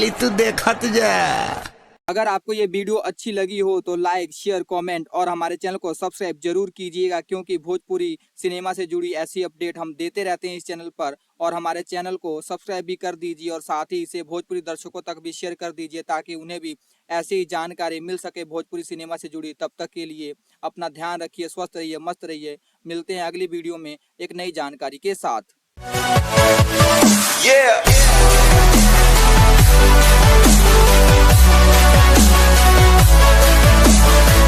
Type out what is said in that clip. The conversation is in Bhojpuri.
खाली तू देखत जा। अगर आपको ये वीडियो अच्छी लगी हो तो लाइक शेयर कमेंट और हमारे चैनल को सब्सक्राइब जरूर कीजिएगा, क्योंकि भोजपुरी सिनेमा से जुड़ी ऐसी अपडेट हम देते रहते हैं इस चैनल पर। और हमारे चैनल को सब्सक्राइब भी कर दीजिए और साथ ही इसे भोजपुरी दर्शकों तक भी शेयर कर दीजिए, ताकि उन्हें भी ऐसी ही जानकारी मिल सके भोजपुरी सिनेमा से जुड़ी। तब तक के लिए अपना ध्यान रखिए, स्वस्थ रहिए, मस्त रहिए। मिलते हैं अगली वीडियो में एक नई जानकारी के साथ। Yeah.